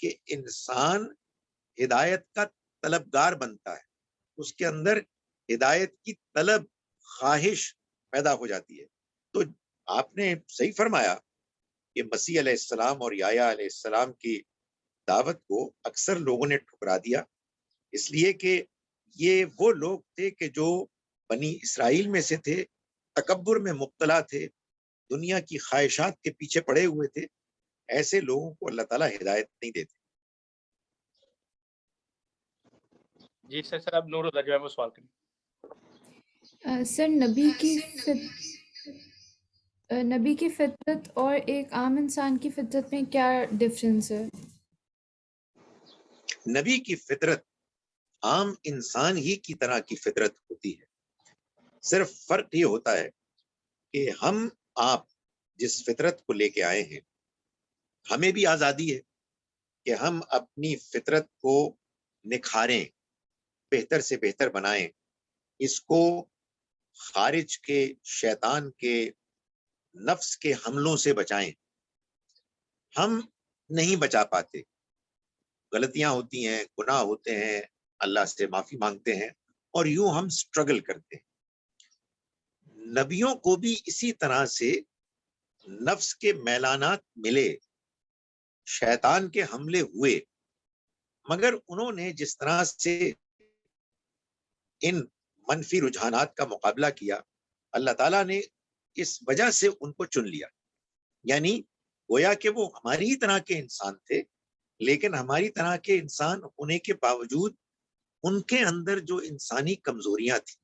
کہ انسان ہدایت کا طلبگار بنتا ہے، اس کے اندر ہدایت کی طلب، خواہش پیدا ہو جاتی ہے. تو آپ نے صحیح فرمایا کہ مسیح علیہ السلام اور یحییٰ علیہ السلام کی دعوت کو اکثر لوگوں نے ٹھکرا دیا، اس لیے کہ یہ وہ لوگ تھے کہ جو بنی اسرائیل میں سے تھے، تکبر میں مبتلا تھے، دنیا کی خواہشات کے پیچھے پڑے ہوئے تھے. ایسے لوگوں کو اللہ تعالیٰ ہدایت نہیں دیتے. جی سر اب نور اللہ جو ہے وہ سوال کریں. سر نبی کی فطرت اور ایک عام انسان کی فطرت میں کیا ڈفرینس ہے؟ نبی کی فطرت عام انسان ہی کی طرح کی فطرت ہوتی ہے، صرف فرق یہ ہوتا ہے کہ آپ جس فطرت کو لے کے آئے ہیں، ہمیں بھی آزادی ہے کہ ہم اپنی فطرت کو نکھاریں، بہتر سے بہتر بنائیں، اس کو خارج کے شیطان کے نفس کے حملوں سے بچائیں. ہم نہیں بچا پاتے، غلطیاں ہوتی ہیں، گناہ ہوتے ہیں، اللہ سے معافی مانگتے ہیں، اور یوں ہم سٹرگل کرتے ہیں. نبیوں کو بھی اسی طرح سے نفس کے میلانات ملے، شیطان کے حملے ہوئے، مگر انہوں نے جس طرح سے ان منفی رجحانات کا مقابلہ کیا، اللہ تعالیٰ نے اس وجہ سے ان کو چن لیا. یعنی گویا کہ وہ ہماری طرح کے انسان تھے، لیکن ہماری طرح کے انسان ہونے کے باوجود ان کے اندر جو انسانی کمزوریاں تھیں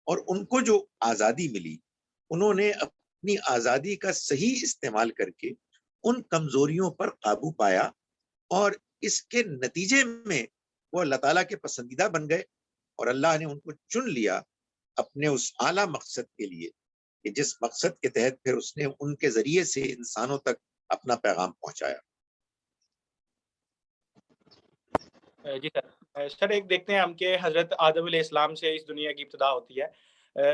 اور ان کو جو آزادی ملی، انہوں نے اپنی آزادی کا صحیح استعمال کر کے ان کمزوریوں پر قابو پایا، اور اس کے نتیجے میں وہ اللہ تعالیٰ کے پسندیدہ بن گئے، اور اللہ نے ان کو چن لیا اپنے اس اعلیٰ مقصد کے لیے، کہ جس مقصد کے تحت پھر اس نے ان کے ذریعے سے انسانوں تک اپنا پیغام پہنچایا. جی سر سر ایک دیکھتے ہیں ہم کہ حضرت آدم علیہ السلام سے اس دنیا کی ابتدا ہوتی ہے.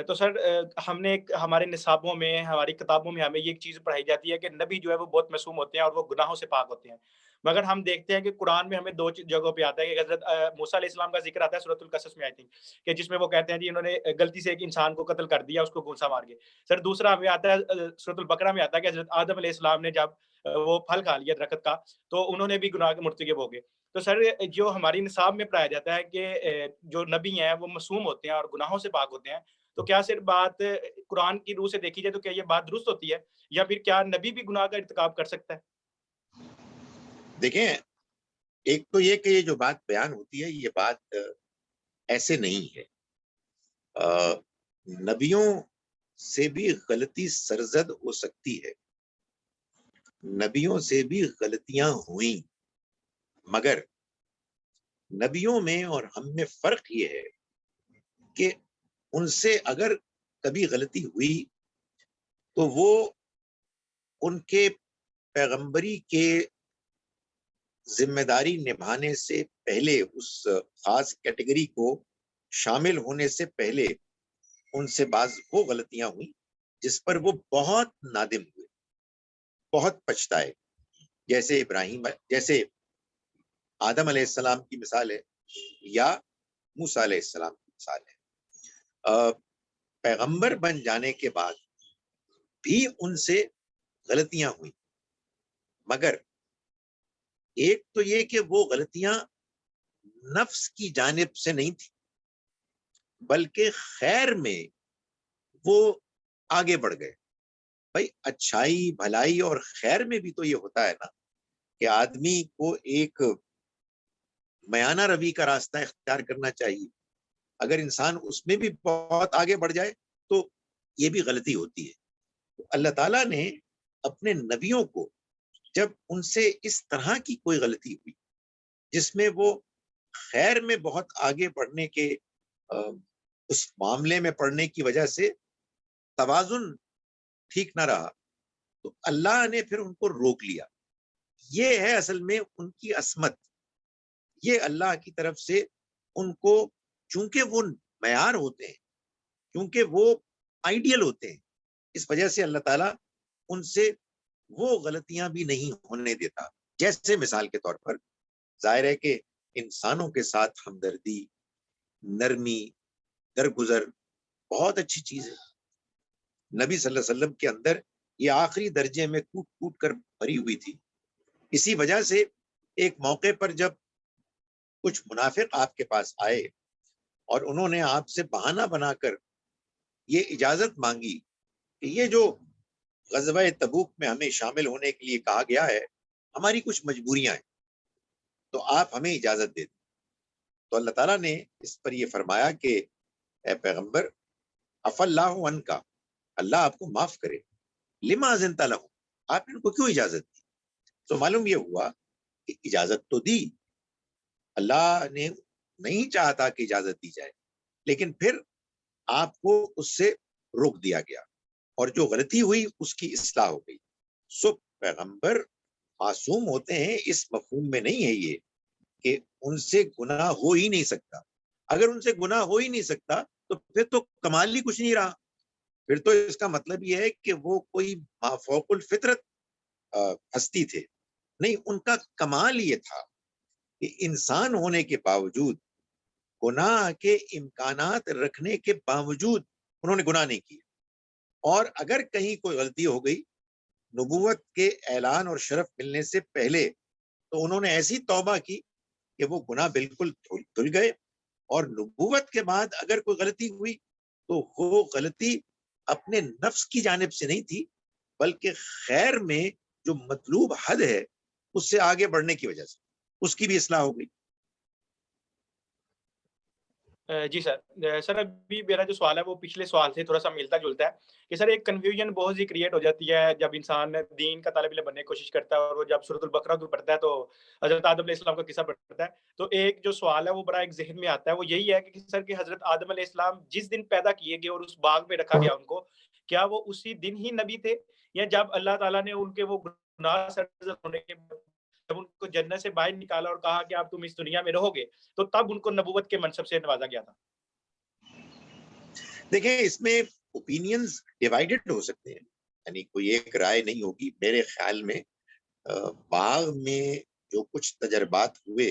تو سر ہم نے ہمارے نصابوں میں، ہماری کتابوں میں ہمیں یہ ایک چیز پڑھائی جاتی ہے کہ نبی جو ہے وہ بہت معصوم ہوتے ہیں اور وہ گناہوں سے پاک ہوتے ہیں. مگر ہم دیکھتے ہیں کہ قرآن میں ہمیں دو جگہوں پہ آتا ہے کہ حضرت موسیٰ علیہ السلام کا ذکر آتا ہے سورۃ القصص میں، آئی تھنک، کہ جس میں وہ کہتے ہیں جی انہوں نے غلطی سے ایک انسان کو قتل کر دیا، اس کو گھونسا مار کے. سر دوسرا ہمیں آتا ہے سورۃ البقرہ میں آتا ہے کہ حضرت آدم علیہ السلام نے جب وہ پھل کھا لیا درخت کا تو انہوں نے بھی گناہ کے مرتکب ہو گئے. تو سر جو ہماری نصاب میں پڑھایا جاتا ہے کہ جو نبی ہیں وہ معصوم ہوتے ہیں اور گناہوں سے پاک ہوتے ہیں، تو کیا صرف بات قرآن کی روح سے دیکھی جائے تو کیا یہ بات درست ہوتی ہے، یا پھر کیا نبی بھی گناہ کا ارتکاب کر سکتا ہے؟ دیکھیں، ایک تو یہ کہ یہ جو بات بیان ہوتی ہے، یہ بات ایسے نہیں ہے. نبیوں سے بھی غلطی سرزد ہو سکتی ہے، نبیوں سے بھی غلطیاں ہوئیں، مگر نبیوں میں اور ہم میں فرق یہ ہے کہ ان سے اگر کبھی غلطی ہوئی تو وہ ان کے پیغمبری کے ذمہ داری نبھانے سے پہلے، اس خاص کیٹیگری کو شامل ہونے سے پہلے ان سے بعض وہ غلطیاں ہوئیں جس پر وہ بہت نادم ہوئے، بہت پچھتائے. جیسے آدم علیہ السلام کی مثال ہے، یا موسیٰ علیہ السلام کی مثال ہے. پیغمبر بن جانے کے بعد بھی ان سے غلطیاں ہوئیں، مگر ایک تو یہ کہ وہ غلطیاں نفس کی جانب سے نہیں تھی، بلکہ خیر میں وہ آگے بڑھ گئے. بھائی اچھائی، بھلائی اور خیر میں بھی تو یہ ہوتا ہے نا کہ آدمی کو ایک میانہ روی کا راستہ اختیار کرنا چاہیے. اگر انسان اس میں بھی بہت آگے بڑھ جائے تو یہ بھی غلطی ہوتی ہے. اللہ تعالیٰ نے اپنے نبیوں کو جب ان سے اس طرح کی کوئی غلطی ہوئی جس میں وہ خیر میں بہت آگے بڑھنے کے اس معاملے میں پڑھنے کی وجہ سے توازن ٹھیک نہ رہا، تو اللہ نے پھر ان کو روک لیا. یہ ہے اصل میں ان کی عصمت. یہ اللہ کی طرف سے ان کو، چونکہ وہ معیار ہوتے ہیں، کیونکہ وہ آئیڈیل ہوتے ہیں، اس وجہ سے اللہ تعالیٰ ان سے وہ غلطیاں بھی نہیں ہونے دیتا. جیسے مثال کے طور پر ظاہر ہے کہ انسانوں کے ساتھ ہمدردی، نرمی، درگزر بہت اچھی چیز ہے۔ نبی صلی اللہ علیہ وسلم کے اندر یہ آخری درجے میں کوٹ کوٹ کر بھری ہوئی تھی۔ اسی وجہ سے ایک موقع پر جب کچھ منافق آپ کے پاس آئے اور انہوں نے آپ سے بہانہ بنا کر یہ اجازت مانگی کہ یہ جو غزوہ تبوک میں ہمیں شامل ہونے کے لیے کہا گیا ہے، ہماری کچھ مجبوریاں ہیں، تو آپ ہمیں اجازت دے دیں، تو اللہ تعالیٰ نے اس پر یہ فرمایا کہ اے پیغمبر، عفا اللہ عنکا، اللہ آپ کو معاف کرے، لما اذنت لہم، آپ نے ان کو کیوں اجازت دی؟ تو معلوم یہ ہوا کہ اجازت تو دی، اللہ نے نہیں چاہتا کہ اجازت دی جائے، لیکن پھر آپ کو اس سے روک دیا گیا، اور جو غلطی ہوئی اس کی اصلاح ہو گئی۔ سو پیغمبر معصوم ہوتے ہیں اس مفہوم میں نہیں ہے یہ کہ ان سے گناہ ہو ہی نہیں سکتا۔ اگر ان سے گناہ ہو ہی نہیں سکتا تو پھر تو کمال ہی کچھ نہیں رہا، پھر تو اس کا مطلب یہ ہے کہ وہ کوئی مافوق الفطرت ہستی تھے۔ نہیں، ان کا کمال یہ تھا کہ انسان ہونے کے باوجود، گناہ کے امکانات رکھنے کے باوجود انہوں نے گناہ نہیں کیا، اور اگر کہیں کوئی غلطی ہو گئی نبوت کے اعلان اور شرف ملنے سے پہلے، تو انہوں نے ایسی توبہ کی کہ وہ گناہ بالکل دھل گئے، اور نبوت کے بعد اگر کوئی غلطی ہوئی تو وہ غلطی اپنے نفس کی جانب سے نہیں تھی، بلکہ خیر میں جو مطلوب حد ہے اس سے آگے بڑھنے کی وجہ سے اس کی بھی اصلاح ہو گئی۔ جی سر، سر ابھی میرا جو سوال ہے وہ پچھلے سوال سے تھوڑا سا ملتا جلتا ہے کہ سر ایک کنفیوژن بہت سی کریٹ ہو جاتی ہے جب انسان دین کا طالب علم بننے کی کوشش کرتا ہے، اور وہ جب سورۃ البقرہ کو پڑھتا ہے تو حضرت آدم علیہ السلام کا قصہ پڑھتا ہے، تو ایک جو سوال ہے وہ بڑا ایک ذہن میں آتا ہے، وہ یہی ہے کہ سر کہ حضرت آدم علیہ السلام جس دن پیدا کیے گئے اور اس باغ میں رکھا گیا ان کو، کیا وہ اسی دن ہی نبی تھے، یا جب اللہ تعالیٰ نے ان کے وہ گناہ سرزد ہونے کے جب ان کو جنت سے باہر نکالا اور کہا کہ آپ تم اس دنیا میں رہو گے، تو تب ان کو نبوت کے منصب سے نوازا گیا تھا؟ دیکھیں، اس میں اوپینینز ڈیوائیڈڈ ہو سکتے ہیں، یعنی کوئی ایک رائے نہیں ہوگی۔ میرے خیال میں باغ میں جو کچھ تجربات ہوئے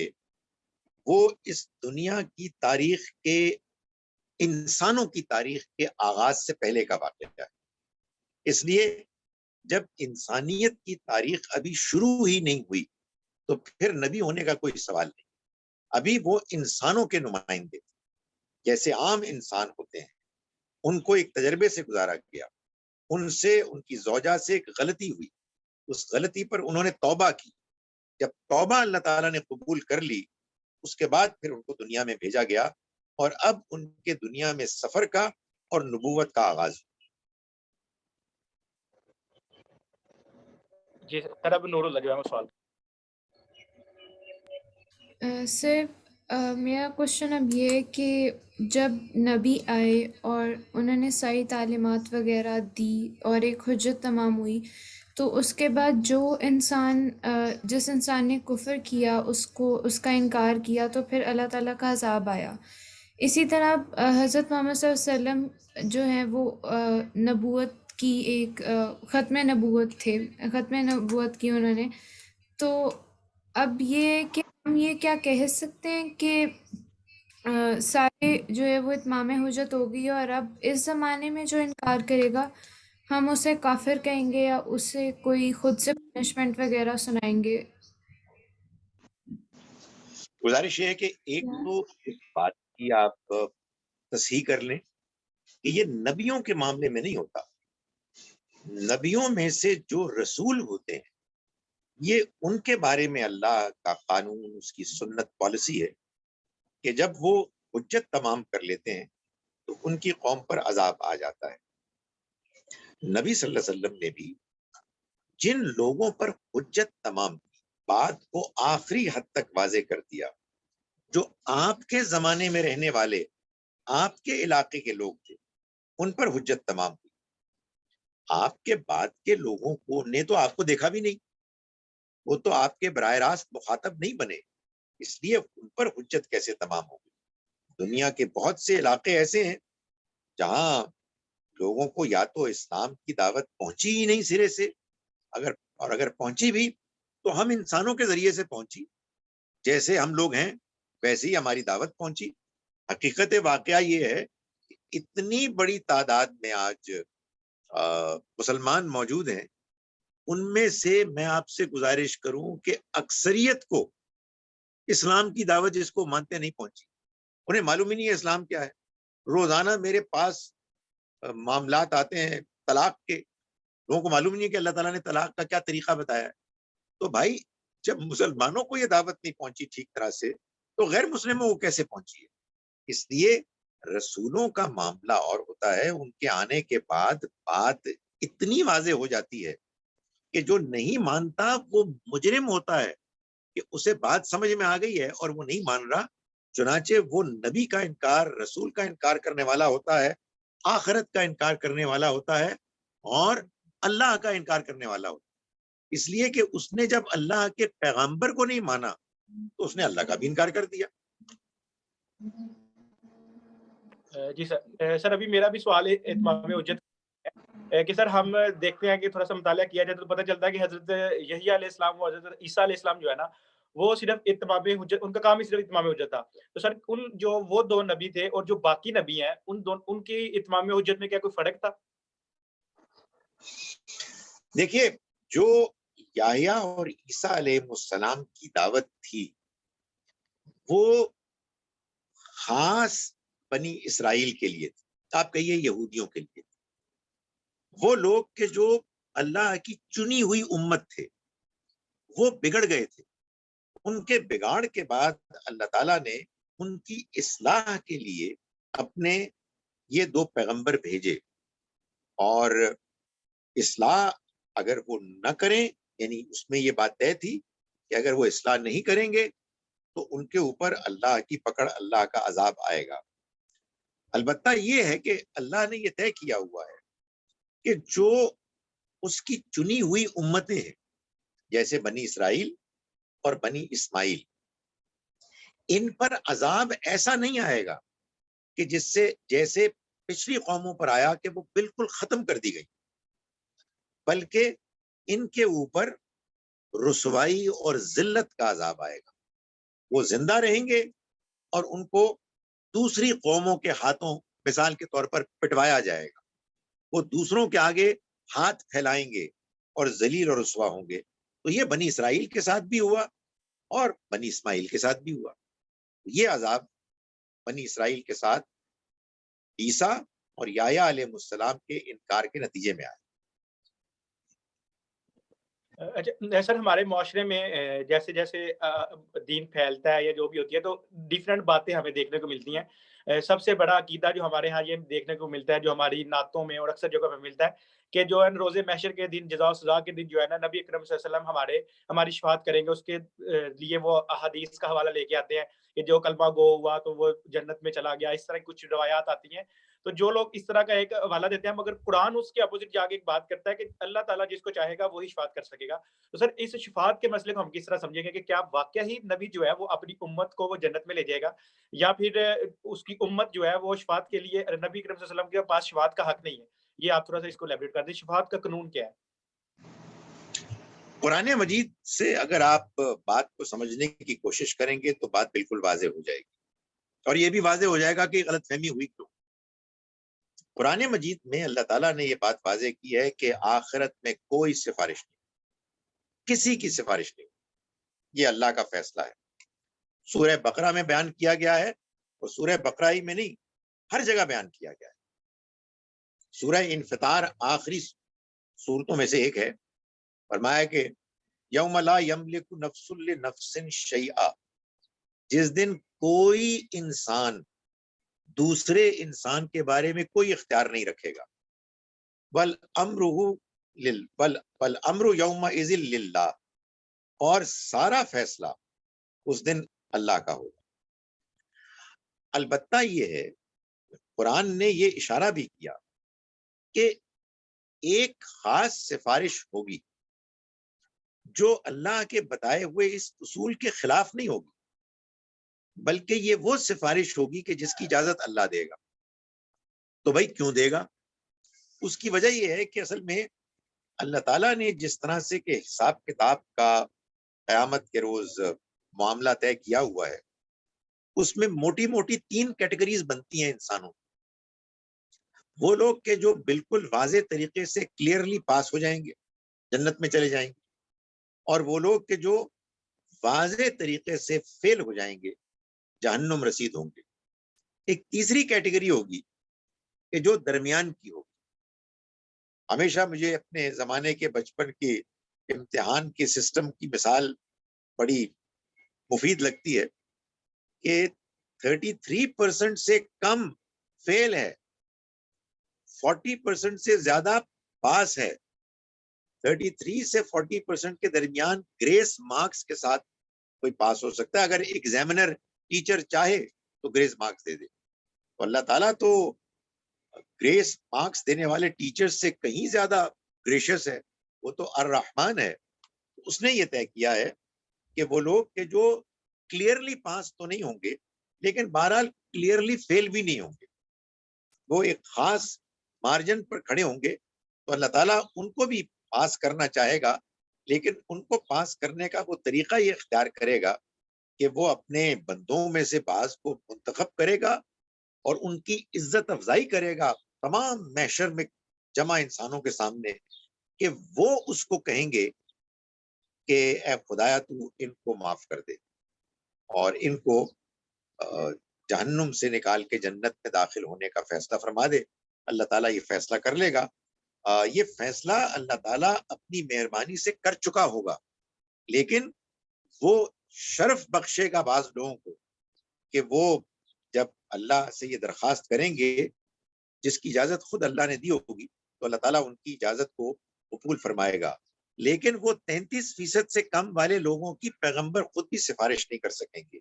وہ اس دنیا کی تاریخ کے، انسانوں کی تاریخ کے آغاز سے پہلے کا واقعہ ہے۔ اس لیے جب انسانیت کی تاریخ ابھی شروع ہی نہیں ہوئی تو پھر نبی ہونے کا کوئی سوال نہیں۔ ابھی وہ انسانوں کے نمائندے جیسے عام انسان ہوتے ہیں، ان کو ایک تجربے سے گزارا گیا، ان سے، ان کی زوجہ سے ایک غلطی ہوئی، اس غلطی پر انہوں نے توبہ کی، جب توبہ اللہ تعالیٰ نے قبول کر لی، اس کے بعد پھر ان کو دنیا میں بھیجا گیا، اور اب ان کے دنیا میں سفر کا اور نبوت کا آغاز۔ جی سر، اب نور اللہ جو ہے وہ سوال۔ سر میرا کوشچن اب یہ ہے کہ جب نبی آئے اور انہوں نے ساری تعلیمات وغیرہ دی اور ایک حجت تمام ہوئی، تو اس کے بعد جو انسان جس انسان نے کفر کیا، اس کا انکار کیا، تو پھر اللہ تعالیٰ کا عذاب آیا۔ اسی طرح حضرت محمد صلی اللہ علیہ وسلم جو ہیں وہ نبوت کی ایک ختم نبوت تھے، ختم نبوت کی انہوں نے۔ تو اب یہ کہ ہم یہ کیا کہہ سکتے ہیں کہ سارے جو ہے وہ اتمام حجت ہوگی، اور اب اس زمانے میں جو انکار کرے گا ہم اسے کافر کہیں گے یا اسے کوئی خود سے پنشمنٹ وغیرہ سنائیں گے؟ گزارش یہ ہے کہ ایک تو اس بات کی آپ تصحیح کر لیں کہ یہ نبیوں کے معاملے میں نہیں ہوتا۔ نبیوں میں سے جو رسول ہوتے ہیں، یہ ان کے بارے میں اللہ کا قانون، اس کی سنت، پالیسی ہے کہ جب وہ حجت تمام کر لیتے ہیں تو ان کی قوم پر عذاب آ جاتا ہے۔ نبی صلی اللہ علیہ وسلم نے بھی جن لوگوں پر حجت تمام کی، بات کو آخری حد تک واضح کر دیا، جو آپ کے زمانے میں رہنے والے، آپ کے علاقے کے لوگ تھے، ان پر حجت تمام ہوئی۔ آپ کے بعد کے لوگوں کو نے تو آپ کو دیکھا بھی نہیں، وہ تو آپ کے براہ راست مخاطب نہیں بنے، اس لیے ان پر حجت کیسے تمام ہوگی؟ دنیا کے بہت سے علاقے ایسے ہیں جہاں لوگوں کو یا تو اسلام کی دعوت پہنچی ہی نہیں سرے سے، اگر پہنچی بھی تو ہم انسانوں کے ذریعے سے پہنچی، جیسے ہم لوگ ہیں ویسے ہی ہماری دعوت پہنچی. حقیقت واقعہ یہ ہے کہ اتنی بڑی تعداد میں آج مسلمان موجود ہیں، ان میں سے میں آپ سے گزارش کروں کہ اکثریت کو اسلام کی دعوت جس کو مانتے نہیں پہنچی. انہیں معلوم ہی نہیں ہے اسلام کیا ہے. روزانہ میرے پاس معاملات آتے ہیں طلاق کے، لوگوں کو معلوم نہیں ہے کہ اللہ تعالیٰ نے طلاق کا کیا طریقہ بتایا ہے. تو بھائی جب مسلمانوں کو یہ دعوت نہیں پہنچی ٹھیک طرح سے تو غیر مسلموں کو کیسے پہنچی ہے؟ اس لیے رسولوں کا معاملہ اور ہوتا ہے، ان کے آنے کے بعد بات اتنی واضح ہو جاتی ہے کہ جو نہیں مانتا وہ مجرم ہوتا ہے کہ اسے بات سمجھ میں آ گئی ہے اور وہ نہیں مان رہا. چنانچہ وہ نبی کا انکار، رسول کا انکار کرنے والا ہوتا ہے، آخرت کا انکار کرنے والا ہوتا ہے، اور اللہ کا انکار کرنے والا ہوتا ہے. اس لیے کہ اس نے جب اللہ کے پیغمبر کو نہیں مانا تو اس نے اللہ کا بھی انکار کر دیا. جی سر، سر ابھی میرا بھی سوال اتمام حجت ہے کہ سر ہم دیکھتے ہیں کہ تھوڑا سا مطالعہ کیا جائے تو پتہ چلتا ہے کہ حضرت یحییٰ علیہ السلام و حضرت عیسیٰ علیہ السلام جو ہے نا، وہ صرف اتمام حجت، ان کا کام ہی صرف اتمام حجت تھا. تو سر ان جو وہ دو نبی تھے اور جو باقی نبی ہیں، ان کی اتمام حجت میں کیا کوئی فرق تھا؟ دیکھیے، جو یحییٰ اور عیسیٰ علیہ السلام کی دعوت تھی وہ خاص بنی اسرائیل کے لیے تھی، آپ کہیے یہودیوں کے لیے تھی. وہ لوگ کہ جو اللہ کی چنی ہوئی امت تھے وہ بگڑ گئے تھے. ان کے بگاڑ کے بعد اللہ تعالیٰ نے ان کی اصلاح کے لیے اپنے یہ دو پیغمبر بھیجے، اور اصلاح اگر وہ نہ کریں، یعنی اس میں یہ بات طے تھی کہ اگر وہ اصلاح نہیں کریں گے تو ان کے اوپر اللہ کی پکڑ، اللہ کا عذاب آئے گا. البتہ یہ ہے کہ اللہ نے یہ طے کیا ہوا ہے کہ جو اس کی چنی ہوئی امتیں ہیں جیسے بنی اسرائیل اور بنی اسماعیل، ان پر عذاب ایسا نہیں آئے گا کہ جس سے جیسے پچھلی قوموں پر آیا کہ وہ بالکل ختم کر دی گئی، بلکہ ان کے اوپر رسوائی اور ذلت کا عذاب آئے گا. وہ زندہ رہیں گے اور ان کو دوسری قوموں کے ہاتھوں مثال کے طور پر پٹوایا جائے گا. وہ دوسروں کے آگے ہاتھ پھیلائیں گے اور ذلیل اور رسوا ہوں گے. تو یہ بنی اسرائیل کے ساتھ بھی ہوا اور بنی اسماعیل کے ساتھ بھی ہوا. یہ عذاب بنی اسرائیل کے ساتھ عیسیٰ اور یحییٰ علیہ السلام کے انکار کے نتیجے میں آیا. اچھا سر، ہمارے معاشرے میں جیسے جیسے دین پھیلتا ہے یا جو بھی ہوتی ہے تو ڈیفرنٹ باتیں ہمیں دیکھنے کو ملتی ہیں. سب سے بڑا عقیدہ جو ہمارے ہاں یہ دیکھنے کو ملتا ہے، جو ہماری نعتوں میں اور اکثر جگہ پہ ملتا ہے کہ جو ہے روز محشر کے دن، جزا و سزا کے دن جو ہے نا، نبی اکرم صلی اللہ علیہ وسلم ہماری شفاعت کریں گے. اس کے لیے وہ احادیث کا حوالہ لے کے آتے ہیں کہ جو کلمہ گو ہوا تو وہ جنت میں چلا گیا. اس طرح کچھ روایات آتی ہیں. تو جو لوگ اس طرح کا ایک حوالہ دیتے ہیں، مگر قرآن اس کے اپوزٹ جا کے ایک بات کرتا ہے کہ اللہ تعالیٰ جس کو چاہے گا وہی شفاعت کر سکے گا. تو سر اس شفاعت کے مسئلے کو ہم کس طرح سمجھیں گے کہ کیا واقعہ ہی نبی جو ہے وہ اپنی امت کو وہ جنت میں لے جائے گا، یا پھر اس کی امت جو ہے وہ شفاعت کے لیے نبی کریم صلی اللہ علیہ وسلم کے پاس شفاعت کا حق نہیں ہے؟ یہ آپ تھوڑا سا اس کو ایلیبریٹ کر دیں، شفاعت کا قانون کیا ہے؟ قرآن مجید سے اگر آپ بات کو سمجھنے کی کوشش کریں گے تو بات بالکل واضح ہو جائے گی، اور یہ بھی واضح ہو جائے گا کہ غلط فہمی ہوئی کیوں. قرآن مجید میں اللہ تعالیٰ نے یہ بات واضح کی ہے کہ آخرت میں کوئی سفارش نہیں، کسی کی سفارش نہیں. یہ اللہ کا فیصلہ ہے. سورہ بقرہ میں بیان کیا گیا ہے، اور سورہ بقرہ ہی میں نہیں، ہر جگہ بیان کیا گیا ہے. سورہ انفطار آخری سورتوں میں سے ایک ہے. فرمایا کہ یوم لا یملک نفس لنفس شیئا، جس دن کوئی انسان دوسرے انسان کے بارے میں کوئی اختیار نہیں رکھے گا. والامر یومئذ للہ، اور سارا فیصلہ اس دن اللہ کا ہوگا. البتہ یہ ہے، قرآن نے یہ اشارہ بھی کیا کہ ایک خاص سفارش ہوگی جو اللہ کے بتائے ہوئے اس اصول کے خلاف نہیں ہوگی، بلکہ یہ وہ سفارش ہوگی کہ جس کی اجازت اللہ دے گا. تو بھائی کیوں دے گا؟ اس کی وجہ یہ ہے کہ اصل میں اللہ تعالیٰ نے جس طرح سے کہ حساب کتاب کا قیامت کے روز معاملہ طے کیا ہوا ہے اس میں موٹی موٹی 3 کیٹیگریز بنتی ہیں انسانوں. وہ لوگ کہ جو بالکل واضح طریقے سے کلیئرلی پاس ہو جائیں گے, جنت میں چلے جائیں گے, اور وہ لوگ کہ جو واضح طریقے سے فیل ہو جائیں گے, جہنم رسید ہوں گے. ایک تیسری کیٹیگری ہوگی کہ جو درمیان کی ہوگی. ہمیشہ مجھے اپنے زمانے کے بچپن کے امتحان کے سسٹم کی مثال بڑی مفید لگتی ہے کہ 33% سے کم فیل ہے, 40% سے زیادہ پاس ہے. 33 سے 40% کے درمیان گریس مارکس کے ساتھ کوئی پاس ہو سکتا ہے اگر ایگزامنر ٹیچر چاہے تو گریس مارکس دے دے. تو اللہ تعالیٰ تو گریس مارکس دینے والے ٹیچر سے کہیں زیادہ گریشس ہے, وہ تو الرحمن ہے. اس نے یہ طے کیا ہے کہ وہ لوگ کہ جو کلیئرلی پاس تو نہیں ہوں گے لیکن بہرحال کلیئرلی فیل بھی نہیں ہوں گے, وہ ایک خاص مارجن پر کھڑے ہوں گے, تو اللہ تعالیٰ ان کو بھی پاس کرنا چاہے گا, لیکن ان کو پاس کرنے کا وہ طریقہ یہ اختیار کرے گا کہ وہ اپنے بندوں میں سے بعض کو منتخب کرے گا اور ان کی عزت افزائی کرے گا تمام محشر میں جمع انسانوں کے سامنے, کہ وہ اس کو کہیں گے کہ اے خدایا تو ان کو معاف کر دے اور ان کو جہنم سے نکال کے جنت میں داخل ہونے کا فیصلہ فرما دے. اللہ تعالیٰ یہ فیصلہ کر لے گا. یہ فیصلہ اللہ تعالیٰ اپنی مہربانی سے کر چکا ہوگا, لیکن وہ شرف بخشے گا بعض لوگوں کو کہ وہ جب اللہ سے یہ درخواست کریں گے جس کی اجازت خود اللہ نے دی ہوگی تو اللہ تعالیٰ ان کی اجازت کو قبول فرمائے گا. لیکن وہ 33% سے کم والے لوگوں کی پیغمبر خود بھی سفارش نہیں کر سکیں گے.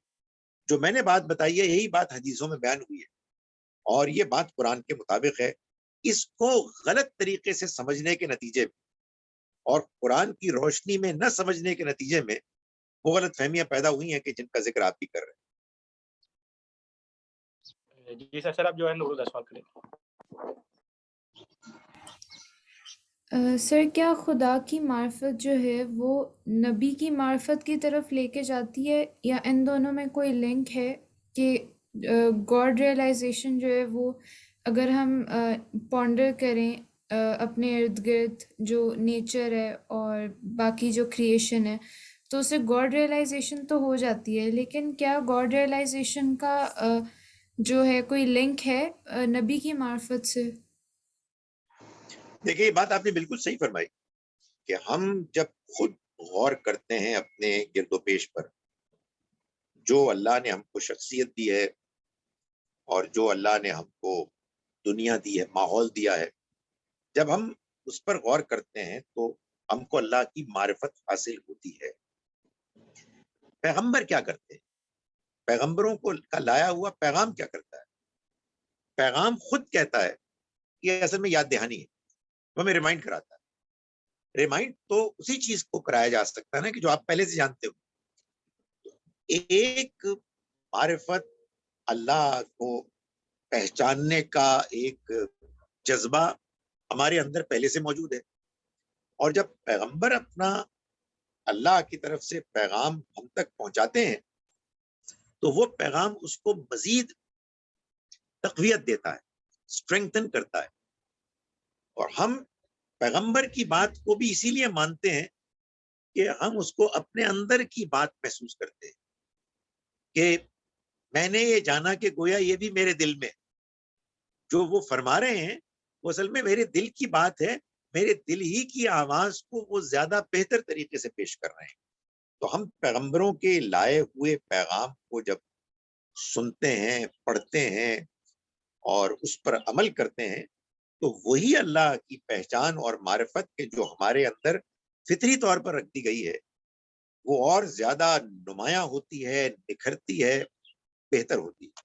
جو میں نے بات بتائی ہے یہی بات حدیثوں میں بیان ہوئی ہے اور یہ بات قرآن کے مطابق ہے. اس کو غلط طریقے سے سمجھنے کے نتیجے میں اور قرآن کی روشنی میں نہ سمجھنے کے نتیجے میں وہ غلط فہمیاں پیدا ہوئی ہیں کہ جن کا ذکر آپ بھی کر رہے ہیں. جی سر آپ جو ہے نور الدہ سوال کریں. سر کیا خدا کی معرفت جو ہے وہ نبی کی معرفت کی طرف لے کے جاتی ہے, یا ان دونوں میں کوئی لنک ہے کہ گاڈ ریئلائزیشن جو ہے وہ اگر ہم پونڈر کریں اپنے ارد گرد جو نیچر ہے اور باقی جو کریشن ہے تو اسے گاڈ ریئلائزیشن تو ہو جاتی ہے, لیکن کیا گاڈ ریئلائزیشن کا جو ہے کوئی لنک ہے نبی کی معرفت سے؟ دیکھیے یہ بات آپ نے بالکل صحیح فرمائی کہ ہم جب خود غور کرتے ہیں اپنے گرد و پیش پر, جو اللہ نے ہم کو شخصیت دی ہے اور جو اللہ نے ہم کو دنیا دی ہے, ماحول دیا ہے, جب ہم اس پر غور کرتے ہیں تو ہم کو اللہ کی معرفت حاصل ہوتی ہے. پیغمبر کیا کرتے ہیں, پیغمبروں کو کا لایا ہوا پیغام کیا کرتا ہے؟ پیغام خود کہتا ہے کہ اصل میں یاد دہانی ہے, وہ ہمیں ریمائنڈ کراتا ہے. ریمائنڈ تو اسی چیز کو کرایا جا سکتا ہے نا کہ جو آپ پہلے سے جانتے ہو. ایک معرفت اللہ کو پہچاننے کا ایک جذبہ ہمارے اندر پہلے سے موجود ہے, اور جب پیغمبر اپنا اللہ کی طرف سے پیغام ہم تک پہنچاتے ہیں تو وہ پیغام اس کو مزید تقویت دیتا ہے, اسٹرینگتھن کرتا ہے. اور ہم پیغمبر کی بات کو بھی اسی لیے مانتے ہیں کہ ہم اس کو اپنے اندر کی بات محسوس کرتے ہیں کہ میں نے یہ جانا کہ گویا یہ بھی میرے دل میں جو وہ فرما رہے ہیں وہ اصل میں میرے دل کی بات ہے, میرے دل ہی کی آواز کو وہ زیادہ بہتر طریقے سے پیش کر رہے ہیں. تو ہم پیغمبروں کے لائے ہوئے پیغام کو جب سنتے ہیں, پڑھتے ہیں اور اس پر عمل کرتے ہیں تو وہی اللہ کی پہچان اور معرفت کے جو ہمارے اندر فطری طور پر رکھ دی گئی ہے وہ اور زیادہ نمایاں ہوتی ہے, نکھرتی ہے, بہتر ہوتی ہے.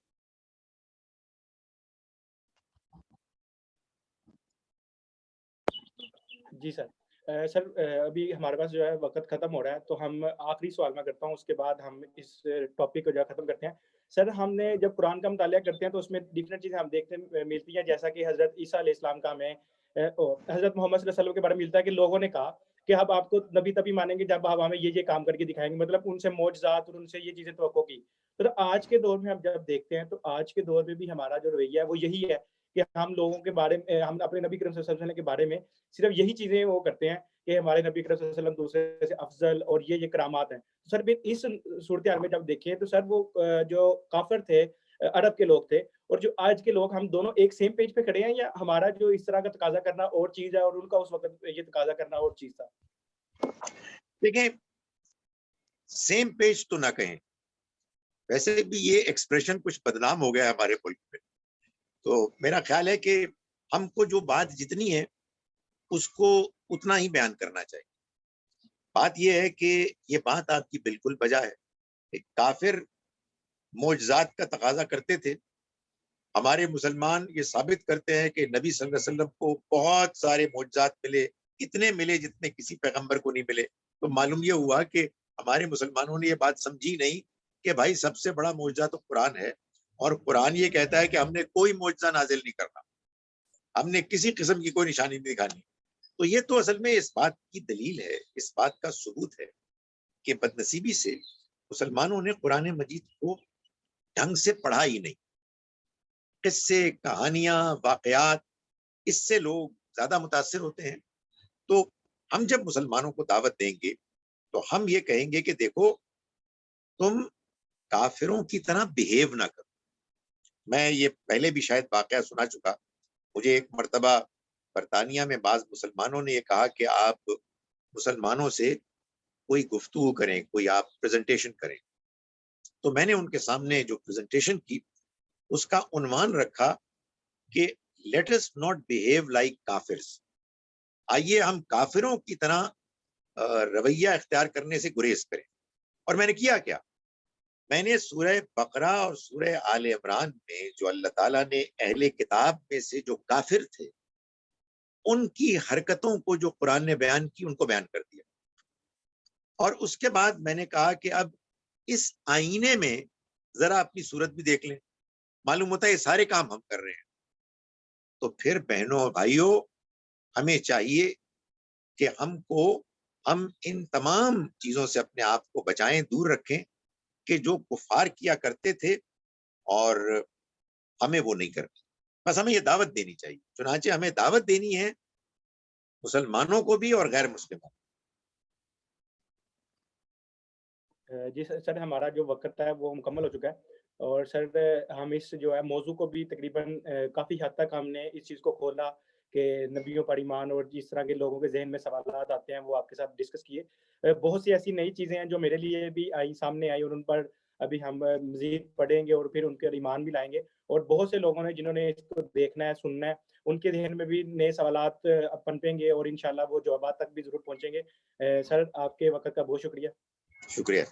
جی سر سر ابھی ہمارے پاس جو ہے وقت ختم ہو رہا ہے تو ہم آخری سوال میں کرتا ہوں, اس کے بعد ہم اس ٹاپک کو جو ہے ختم کرتے ہیں. سر ہم نے جب قرآن کا مطالعہ کرتے ہیں تو اس میں ڈفرینٹ چیزیں ہم دیکھنے ملتی ہیں, جیسا کہ حضرت عیسیٰ علیہ السلام کا ہمیں حضرت محمد صلی اللہ علیہ وسلم کے بارے میں ملتا ہے کہ لوگوں نے کہا کہ اب آپ کو نبی تبھی مانیں گے جب آپ ہمیں یہ کام کر کے دکھائیں گے، مطلب ان سے معجزات اور ان سے یہ چیزیں توقع کی۔ تو آج کے دور میں ہم جب دیکھتے ہیں تو آج کے دور میں بھی ہمارا جو رویہ ہے وہ یہی ہے کہ ہم لوگوں کے بارے میں، ہم اپنے نبی کریم صلی اللہ علیہ وسلم کے بارے میں صرف یہی چیزیں وہ کرتے ہیں کہ ہمارے نبی کریم صلی اللہ علیہ وسلم دوسرے سے افضل اور یہ کرامات ہیں۔ سر پھر اس صورتحال میں جب دیکھیں تو سر وہ جو کافر تھے، عرب کے لوگ تھے، اور جو آج کے لوگ، ہم دونوں ایک سیم پیج پہ کھڑے ہیں، یا ہمارا جو اس طرح کا تقاضا کرنا اور چیز ہے اور ان کا اس وقت یہ تقاضا کرنا اور چیز تھا؟ دیکھیں، سیم پیج تو نہ کہیں، ویسے بھی یہ ایکسپریشن کچھ بدنام ہو گیا ہے ہمارے ملک میں، تو میرا خیال ہے کہ ہم کو جو بات جتنی ہے اس کو اتنا ہی بیان کرنا چاہیے۔ بات یہ ہے کہ یہ بات آپ کی بالکل بجا ہے کہ کافر معجزات کا تقاضا کرتے تھے، ہمارے مسلمان یہ ثابت کرتے ہیں کہ نبی صلی اللہ علیہ وسلم کو بہت سارے معجزات ملے، اتنے ملے جتنے کسی پیغمبر کو نہیں ملے۔ تو معلوم یہ ہوا کہ ہمارے مسلمانوں نے یہ بات سمجھی نہیں کہ بھائی سب سے بڑا معجزہ تو قرآن ہے، اور قرآن یہ کہتا ہے کہ ہم نے کوئی معجزہ نازل نہیں کرنا، ہم نے کسی قسم کی کوئی نشانی نہیں دکھانی۔ تو یہ تو اصل میں اس بات کی دلیل ہے، اس بات کا ثبوت ہے کہ بدنصیبی سے مسلمانوں نے قرآن مجید کو ڈھنگ سے پڑھا ہی نہیں۔ قصے، کہانیاں، واقعات، اس سے لوگ زیادہ متاثر ہوتے ہیں۔ تو ہم جب مسلمانوں کو دعوت دیں گے تو ہم یہ کہیں گے کہ دیکھو، تم کافروں کی طرح بیہیو نہ کرو۔ میں یہ پہلے بھی شاید واقعہ سنا چکا، مجھے ایک مرتبہ برطانیہ میں بعض مسلمانوں نے یہ کہا کہ آپ مسلمانوں سے کوئی گفتگو کریں، کوئی آپ پریزنٹیشن کریں۔ تو میں نے ان کے سامنے جو پریزنٹیشن کی اس کا عنوان رکھا کہ let us not behave like کافرز، آئیے ہم کافروں کی طرح رویہ اختیار کرنے سے گریز کریں۔ اور میں نے کیا کیا، میں نے سورہ بقرہ اور سورہ آل عمران میں جو اللہ تعالیٰ نے اہل کتاب میں سے جو کافر تھے ان کی حرکتوں کو جو قرآن نے بیان کی ان کو بیان کر دیا، اور اس کے بعد میں نے کہا کہ اب اس آئینے میں ذرا اپنی صورت بھی دیکھ لیں، معلوم ہوتا ہے یہ سارے کام ہم کر رہے ہیں۔ تو پھر بہنوں اور بھائیوں، ہمیں چاہیے کہ ہم ان تمام چیزوں سے اپنے آپ کو بچائیں، دور رکھیں کہ جو کفار کیا کرتے تھے، اور ہمیں وہ نہیں کرنا۔ بس ہمیں یہ دعوت دینی چاہیے، چنانچہ ہمیں دعوت دینی ہے مسلمانوں کو بھی اور غیر مسلموں کو۔ جی سر، ہمارا جو وقت ہے وہ مکمل ہو چکا ہے، اور سر ہم اس جو ہے موضوع کو بھی تقریباً کافی حد تک ہم نے اس چیز کو کھولا کہ نبیوں پر ایمان اور جس طرح کے لوگوں کے ذہن میں سوالات آتے ہیں وہ آپ کے ساتھ ڈسکس کیے۔ بہت سی ایسی نئی چیزیں ہیں جو میرے لیے بھی سامنے آئی، اور ان پر ابھی ہم مزید پڑھیں گے اور پھر ان کے ایمان بھی لائیں گے، اور بہت سے لوگوں نے جنہوں نے اس کو دیکھنا ہے، سننا ہے، ان کے ذہن میں بھی نئے سوالات پنپیں گے اور انشاءاللہ وہ جوابات تک بھی ضرور پہنچیں گے۔ سر آپ کے وقت کا بہت شکریہ۔ شکریہ۔